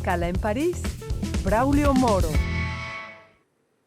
Escala en París, Braulio Moro.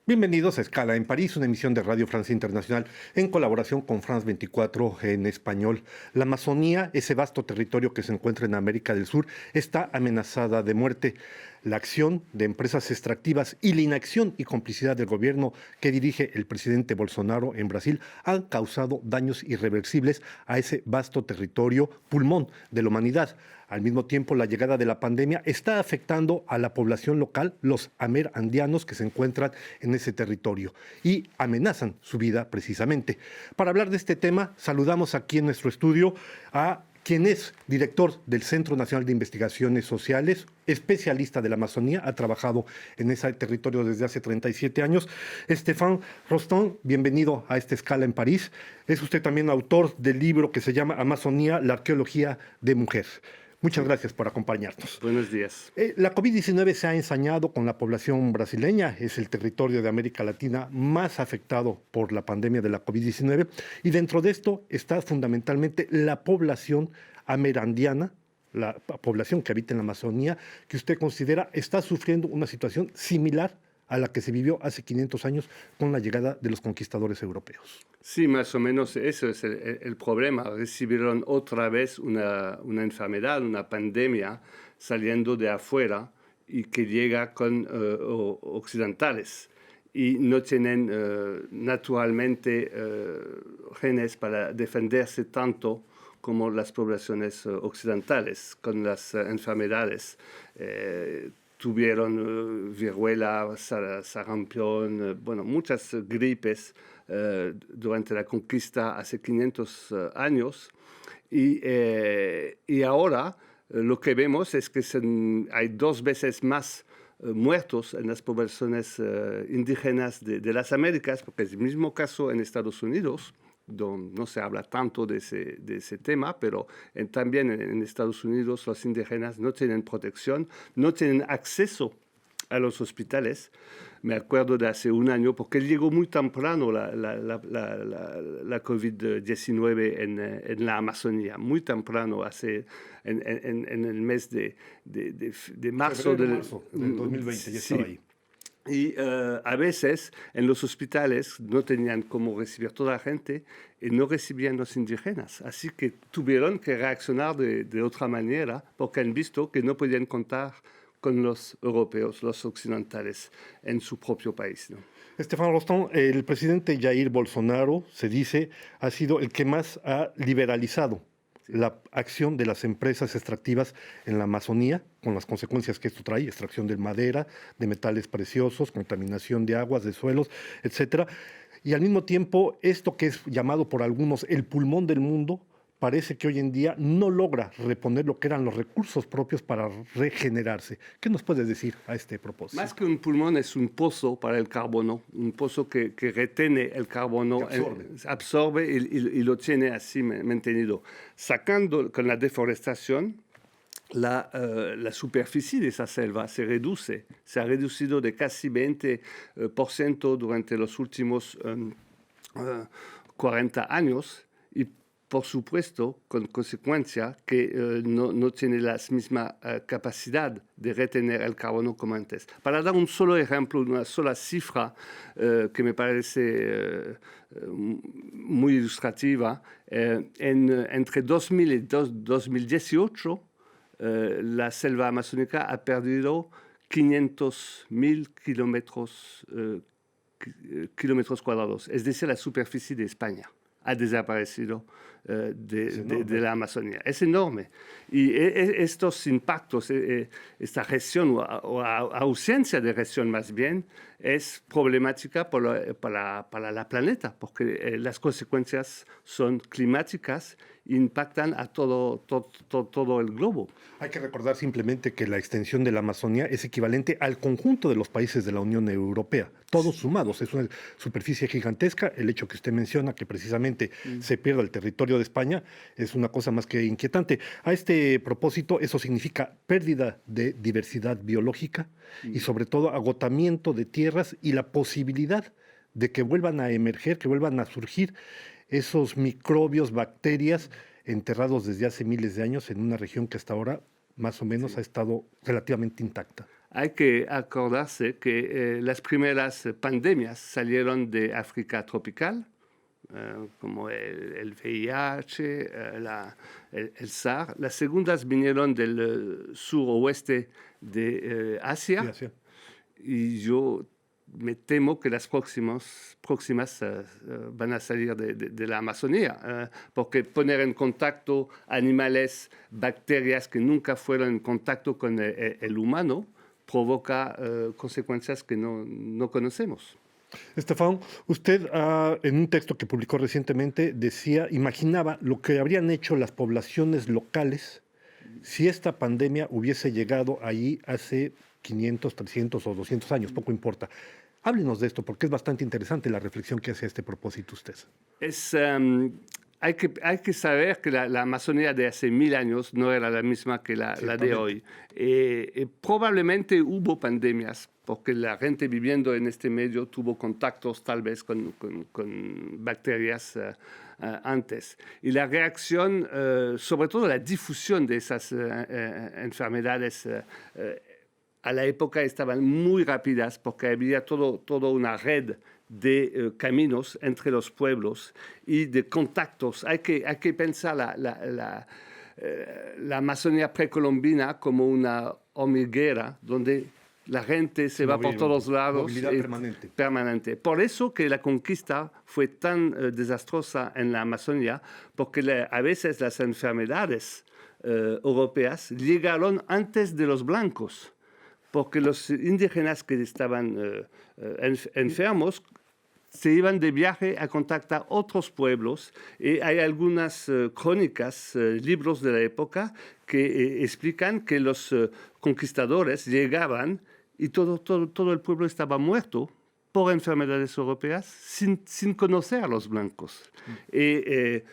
Bienvenidos a Escala en París, una emisión de Radio Francia Internacional en colaboración con France 24 en español. La Amazonía, ese vasto territorio que se encuentra en América del Sur, está amenazada de muerte. La acción de empresas extractivas y la inacción y complicidad del gobierno que dirige el presidente Bolsonaro en Brasil han causado daños irreversibles a ese vasto territorio, pulmón de la humanidad. Al mismo tiempo, la llegada de la pandemia está afectando a la población local, los amerandianos que se encuentran en ese territorio y amenazan su vida precisamente. Para hablar de este tema, saludamos aquí en nuestro estudio a quien es director del Centro Nacional de Investigaciones Sociales, especialista de la Amazonía, ha trabajado en ese territorio desde hace 37 años. Stéphane Rostand, bienvenido a esta Escala en París. Es usted también autor del libro que se llama Amazonía, la arqueología de mujer. Muchas gracias por acompañarnos. Buenos días. La COVID-19 se ha ensañado con la población brasileña. Es el territorio de América Latina más afectado por la pandemia de la COVID-19. Y dentro de esto está fundamentalmente la población amerandiana, la población que habita en la Amazonía, que usted considera está sufriendo una situación similar a la que se vivió hace 500 años con la llegada de los conquistadores europeos. Sí, más o menos eso es el problema. Recibieron otra vez una enfermedad, una pandemia saliendo de afuera y que llega con occidentales. Y no tienen naturalmente genes para defenderse tanto como las poblaciones occidentales con las enfermedades. Tuvieron viruela, sarampión, muchas gripes durante la conquista hace 500 años. Y ahora lo que vemos es que hay 2 veces más muertos en las poblaciones indígenas de las Américas, porque es el mismo caso en Estados Unidos, donde no se habla tanto de ese tema, pero también en Estados Unidos los indígenas no tienen protección, no tienen acceso a los hospitales. Me acuerdo de hace un año, porque llegó muy temprano la COVID-19 en la Amazonía, muy temprano, en el mes de marzo del 2020, ya estaba ahí. Y a veces en los hospitales no tenían cómo recibir toda la gente y no recibían los indígenas. Así que tuvieron que reaccionar de otra manera porque han visto que no podían contar con los europeos, los occidentales, en su propio país, ¿no? Stéphane Rostand, el presidente Jair Bolsonaro, se dice, ha sido el que más ha liberalizado la acción de las empresas extractivas en la Amazonía, con las consecuencias que esto trae, extracción de madera, de metales preciosos, contaminación de aguas, de suelos, etcétera. Y al mismo tiempo, esto que es llamado por algunos el pulmón del mundo, parece que hoy en día no logra reponer lo que eran los recursos propios para regenerarse. ¿Qué nos puedes decir a este propósito? Más que un pulmón, es un pozo para el carbono, un pozo que retiene el carbono, absorbe y lo tiene así mantenido. Sacando con la deforestación, la superficie de esa selva se reduce, se ha reducido de casi 20% durante los últimos 40 años y por supuesto, con consecuencia que no tiene la misma capacidad de retener el carbono como antes. Para dar un solo ejemplo, una sola cifra que me parece muy ilustrativa, entre 2000 y 2018, la selva amazónica ha perdido 500.000 kilómetros cuadrados, es decir, la superficie de España ha desaparecido de la Amazonía. Es enorme. Y estos impactos, esta región o ausencia de región más bien, es problemática para la planeta, porque las consecuencias son climáticas e impactan a todo el globo. Hay que recordar simplemente que la extensión de la Amazonía es equivalente al conjunto de los países de la Unión Europea, todos sumados. Es una superficie gigantesca. El hecho que usted menciona, que precisamente se pierda el territorio de España, es una cosa más que inquietante. A este propósito, eso significa pérdida de diversidad biológica y sobre todo agotamiento de tierras y la posibilidad de que vuelvan a emerger, que vuelvan a surgir esos microbios, bacterias enterrados desde hace miles de años en una región que hasta ahora más o menos, ha estado relativamente intacta. Hay que acordarse que las primeras pandemias salieron de África tropical, como el VIH, el SARS. Las segundas vinieron del suroeste de Asia. Sí, así. Y yo me temo que las próximas van a salir de la Amazonía, porque poner en contacto animales, bacterias que nunca fueron en contacto con el humano, provoca consecuencias que no conocemos. Estefan, usted en un texto que publicó recientemente imaginaba lo que habrían hecho las poblaciones locales si esta pandemia hubiese llegado allí hace 500, 300 o 200 años, poco importa. Háblenos de esto, porque es bastante interesante la reflexión que hace a este propósito usted. Hay que saber que la Amazonía de hace 1000 años no era la misma que la de hoy. Probablemente hubo pandemias, porque la gente viviendo en este medio tuvo contactos tal vez con bacterias antes. Y la reacción, sobre todo la difusión de esas enfermedades, a la época estaban muy rápidas porque había toda una red de caminos entre los pueblos y de contactos. Hay que pensar la Amazonía precolombina como una hormiguera donde la gente se va por todos lados. Movilidad permanente. Por eso que la conquista fue tan desastrosa en la Amazonía, porque a veces las enfermedades europeas llegaron antes de los blancos, porque los indígenas que estaban enfermos se iban de viaje a contactar otros pueblos, y hay algunas crónicas, libros de la época que explican que los conquistadores llegaban y todo el pueblo estaba muerto por enfermedades europeas sin conocer a los blancos. Y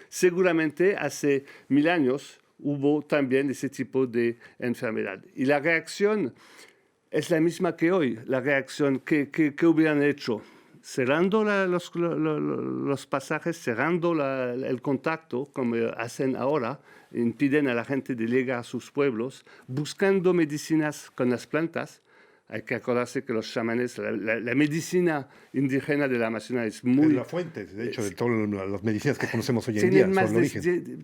seguramente hace 1000 años hubo también ese tipo de enfermedad. Y la reacción es la misma que hoy. La reacción que hubieran hecho, cerrando los pasajes, cerrando el contacto, como hacen ahora, impiden a la gente de llegar a sus pueblos, buscando medicinas con las plantas. Hay que acordarse que los chamanes, la medicina indígena de la Amazonía es muy... Es la fuente, de hecho, de todas las medicinas que conocemos hoy en día.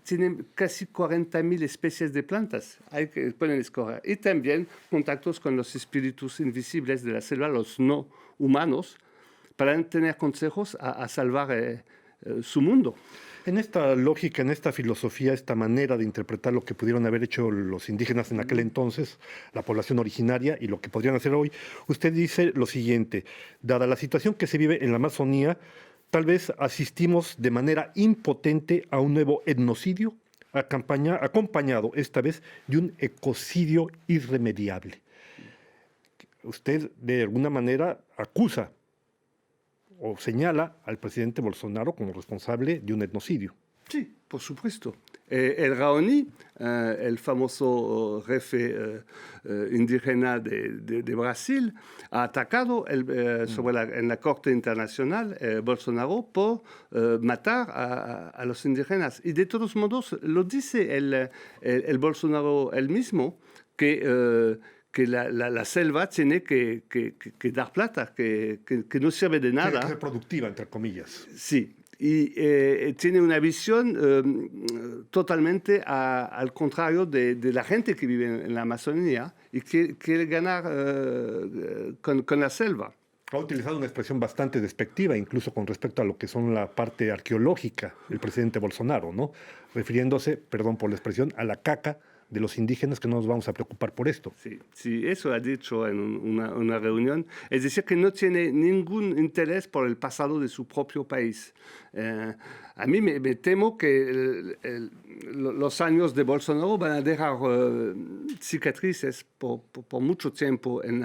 Tienen casi 40.000 especies de plantas. Hay que pueden escoger. Y también contactos con los espíritus invisibles de la selva, los no humanos, para tener consejos a salvar su mundo. En esta lógica, en esta filosofía, esta manera de interpretar lo que pudieron haber hecho los indígenas en aquel entonces, la población originaria, y lo que podrían hacer hoy, usted dice lo siguiente: dada la situación que se vive en la Amazonía, tal vez asistimos de manera impotente a un nuevo etnocidio, acompañado esta vez de un ecocidio irremediable. Usted, de alguna manera, acusa o señala al presidente Bolsonaro como responsable de un etnocidio. Sí, por supuesto. El Raoni, el famoso jefe indígena de Brasil, ha atacado en la Corte Internacional Bolsonaro por matar a los indígenas. Y de todos modos, lo dice el Bolsonaro él mismo, que la selva tiene que dar plata, que no sirve de nada. Que es productiva, entre comillas. Sí, y tiene una visión totalmente al contrario de la gente que vive en la Amazonía y quiere ganar con la selva. Ha utilizado una expresión bastante despectiva, incluso con respecto a lo que son la parte arqueológica, el presidente Bolsonaro, ¿no? Refiriéndose, perdón por la expresión, a la caca de los indígenas, que no nos vamos a preocupar por esto. Sí, eso ha dicho en una reunión. Es decir, que no tiene ningún interés por el pasado de su propio país. A mí me temo que los años de Bolsonaro van a dejar cicatrices por mucho tiempo en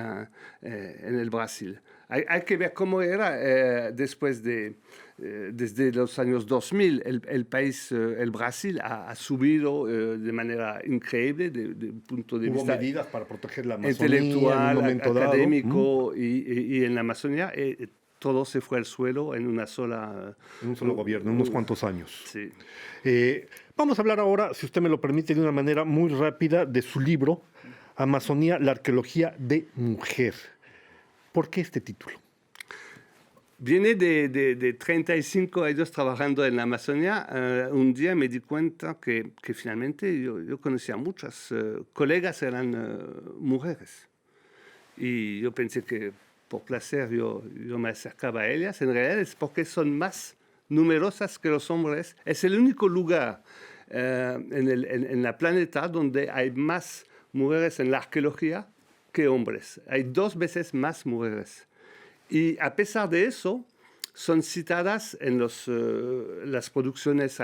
el Brasil. Hay que ver cómo era después desde los años 2000. El país, el Brasil, ha subido de manera increíble desde un punto de vista medidas para proteger la Amazonía, intelectual, en un momento académico y en la Amazonía. todo se fue al suelo en una sola... En un solo gobierno, unos cuantos años. Sí. Vamos a hablar ahora, si usted me lo permite, de una manera muy rápida de su libro, Amazonía, la arqueología de mujer. ¿Por qué este título? Viene de 35 años trabajando en la Amazonía. Un día me di cuenta que finalmente yo conocía muchas colegas, eran mujeres. Y yo pensé que por placer yo me acercaba a ellas. En realidad es porque son más numerosas que los hombres. Es el único lugar en la planeta donde hay más mujeres en la arqueología que hombres. Hay 2 veces más mujeres. Y a pesar de eso, son citadas en las producciones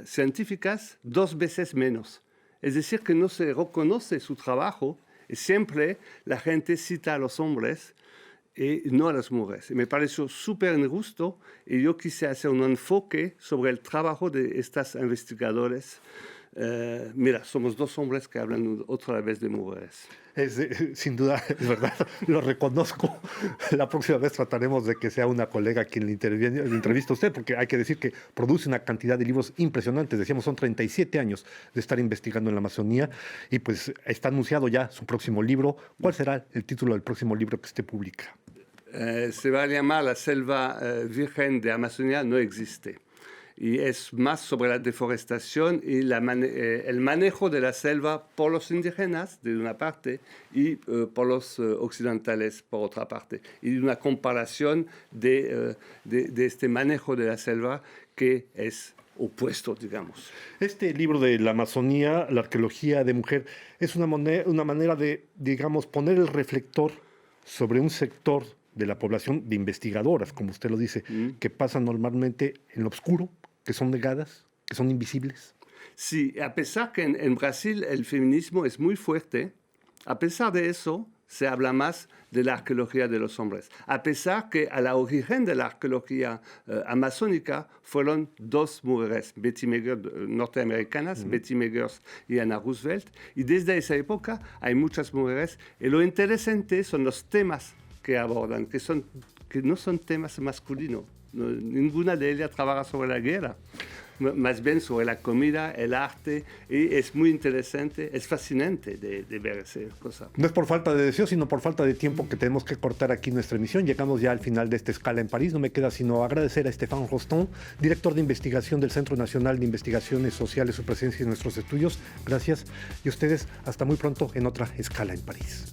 científicas 2 veces menos. Es decir, que no se reconoce su trabajo y siempre la gente cita a los hombres y no a las mujeres. Y me pareció súper injusto y yo quise hacer un enfoque sobre el trabajo de estas investigadores. Mira, somos 2 hombres que hablan otra vez de mujeres. Sin duda, es verdad, lo reconozco. La próxima vez trataremos de que sea una colega quien le entrevista a usted, porque hay que decir que produce una cantidad de libros impresionantes. Decíamos, son 37 años de estar investigando en la Amazonía y pues está anunciado ya su próximo libro. ¿Cuál será el título del próximo libro que usted publica? Se va a llamar La selva virgen de Amazonía no existe. Y es más sobre la deforestación y el manejo de la selva por los indígenas, de una parte, y por los occidentales, por otra parte. Y una comparación de este manejo de la selva que es opuesto, digamos. Este libro de la Amazonía, la arqueología de mujer, es una manera de, digamos, poner el reflector sobre un sector de la población de investigadoras, como usted lo dice, que pasan normalmente en lo oscuro, que son negadas, que son invisibles. Sí, a pesar que en Brasil el feminismo es muy fuerte, a pesar de eso se habla más de la arqueología de los hombres. A pesar que a la origen de la arqueología amazónica fueron 2 mujeres, Betty Meagher, norteamericanas, Betty Meagher y Anna Roosevelt, y desde esa época hay muchas mujeres, y lo interesante son los temas que abordan, que no son temas masculinos. No, ninguna de ellas trabaja sobre la guerra, más bien sobre la comida, el arte, y es muy interesante, es fascinante de ver esa cosa. No es por falta de deseo, sino por falta de tiempo que tenemos que cortar aquí nuestra emisión. Llegamos ya al final de esta escala en París. No me queda sino agradecer a Stéphane Roston, director de investigación del Centro Nacional de Investigaciones Sociales, su presencia en nuestros estudios. Gracias. Y ustedes, hasta muy pronto en otra escala en París.